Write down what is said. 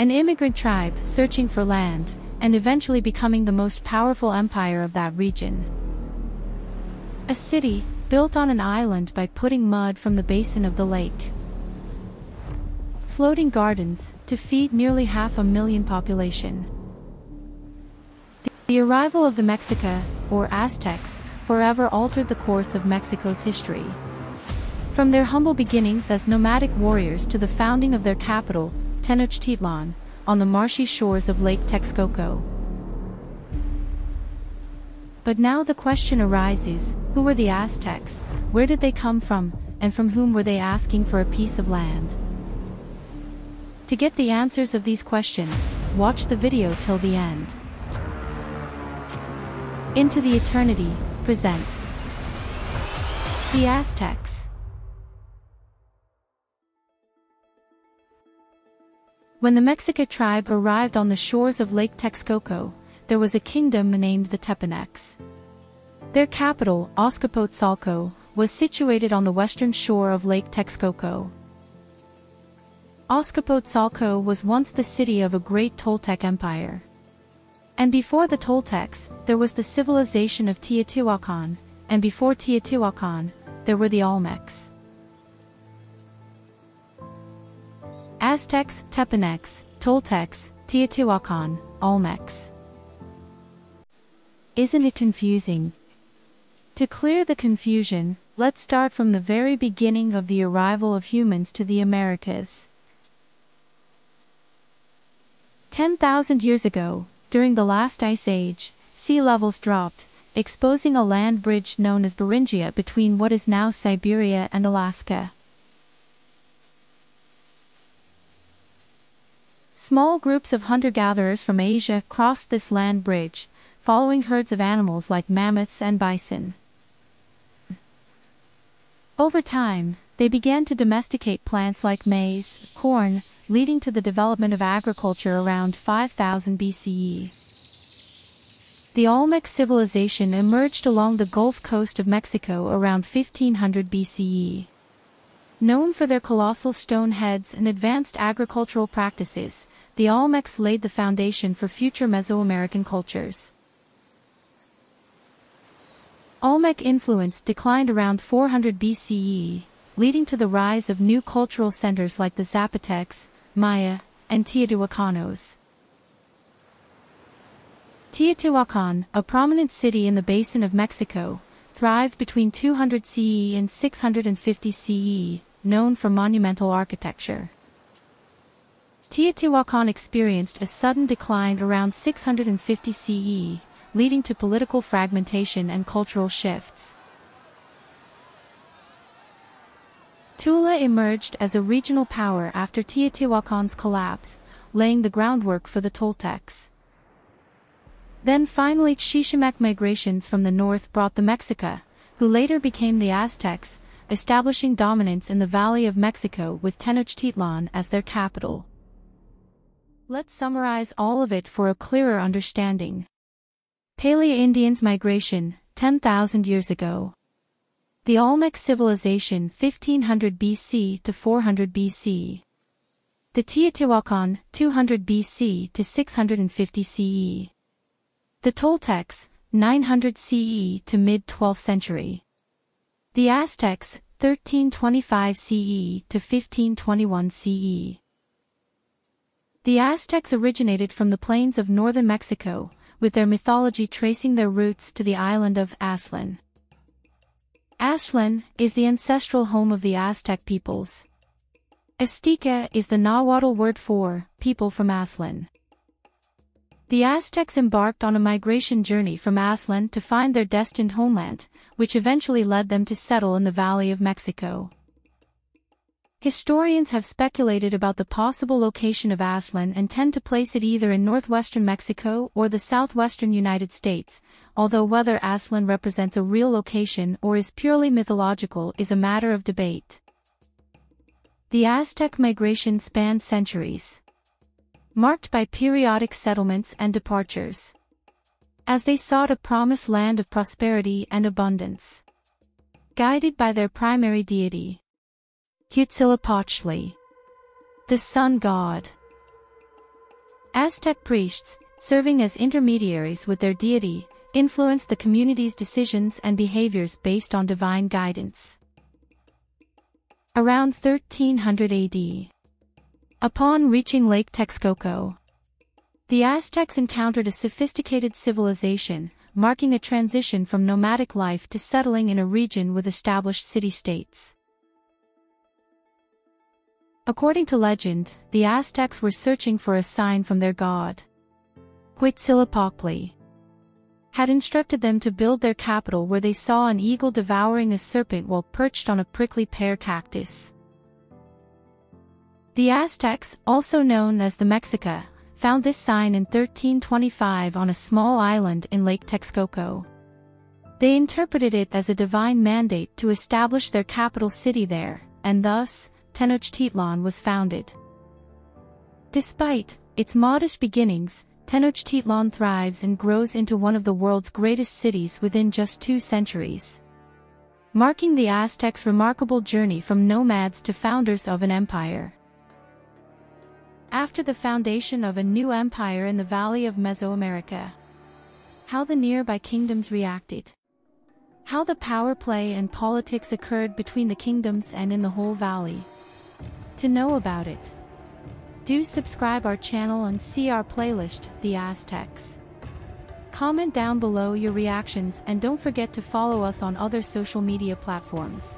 an immigrant tribe searching for land, and eventually becoming the most powerful empire of that region. A city, built on an island by putting mud from the basin of the lake. Floating gardens, to feed nearly 500,000 population. The arrival of the Mexica, or Aztecs, forever altered the course of Mexico's history. From their humble beginnings as nomadic warriors to the founding of their capital, Tenochtitlan, on the marshy shores of Lake Texcoco. But now the question arises, who were the Aztecs, where did they come from, and from whom were they asking for a piece of land? To get the answers of these questions, watch the video till the end. Into the Eternity presents the Aztecs. When the Mexica tribe arrived on the shores of Lake Texcoco, there was a kingdom named the Tepanecs. Their capital, Azcapotzalco, was situated on the western shore of Lake Texcoco. Azcapotzalco was once the city of a great Toltec empire. And before the Toltecs, there was the civilization of Teotihuacan, and before Teotihuacan, there were the Olmecs. Aztecs, Tepanecs, Toltecs, Teotihuacan, Olmecs. Isn't it confusing? To clear the confusion, let's start from the very beginning of the arrival of humans to the Americas. 10,000 years ago, during the last ice age, sea levels dropped, exposing a land bridge known as Beringia between what is now Siberia and Alaska. Small groups of hunter-gatherers from Asia crossed this land bridge, following herds of animals like mammoths and bison. Over time, they began to domesticate plants like maize, corn, leading to the development of agriculture around 5000 BCE. The Olmec civilization emerged along the Gulf Coast of Mexico around 1500 BCE. Known for their colossal stone heads and advanced agricultural practices, the Olmecs laid the foundation for future Mesoamerican cultures. Olmec influence declined around 400 BCE, leading to the rise of new cultural centers like the Zapotecs, Maya, and Teotihuacanos. Teotihuacan, a prominent city in the basin of Mexico, thrived between 200 CE and 650 CE, known for monumental architecture. Teotihuacan experienced a sudden decline around 650 CE, leading to political fragmentation and cultural shifts. Tula emerged as a regional power after Teotihuacan's collapse, laying the groundwork for the Toltecs. Then finally Chichimeque migrations from the north brought the Mexica, who later became the Aztecs, establishing dominance in the Valley of Mexico with Tenochtitlan as their capital. Let's summarize all of it for a clearer understanding. Paleo-Indians migration, 10,000 years ago. The Olmec civilization 1500 BC to 400 BC. The Teotihuacan 200 BC to 650 CE. The Toltecs 900 CE to mid-12th century. The Aztecs 1325 CE to 1521 CE. The Aztecs originated from the plains of northern Mexico, with their mythology tracing their roots to the island of Aztlan. Astlan is the ancestral home of the Aztec peoples. Astekah is the Nahuatl word for people from Aztlan. The Aztecs embarked on a migration journey from Aztlan to find their destined homeland, which eventually led them to settle in the Valley of Mexico. Historians have speculated about the possible location of Aztlan and tend to place it either in northwestern Mexico or the southwestern United States, although whether Aztlan represents a real location or is purely mythological is a matter of debate. The Aztec migration spanned centuries, marked by periodic settlements and departures, as they sought a promised land of prosperity and abundance. Guided by their primary deity, Huitzilopochtli, the sun god. Aztec priests, serving as intermediaries with their deity, influenced the community's decisions and behaviors based on divine guidance. Around 1300 AD. Upon reaching Lake Texcoco, the Aztecs encountered a sophisticated civilization, marking a transition from nomadic life to settling in a region with established city-states. According to legend, the Aztecs were searching for a sign from their god, Huitzilopochtli, had instructed them to build their capital where they saw an eagle devouring a serpent while perched on a prickly pear cactus. The Aztecs, also known as the Mexica, found this sign in 1325 on a small island in Lake Texcoco. They interpreted it as a divine mandate to establish their capital city there, and thus, Tenochtitlan was founded. Despite its modest beginnings, Tenochtitlan thrives and grows into one of the world's greatest cities within just 2 centuries, marking the Aztecs' remarkable journey from nomads to founders of an empire. After the foundation of a new empire in the Valley of Mesoamerica, how the nearby kingdoms reacted. How the power play and politics occurred between the kingdoms and in the whole valley. To know about it, do subscribe our channel and see our playlist, The Aztecs. Comment down below your reactions and don't forget to follow us on other social media platforms.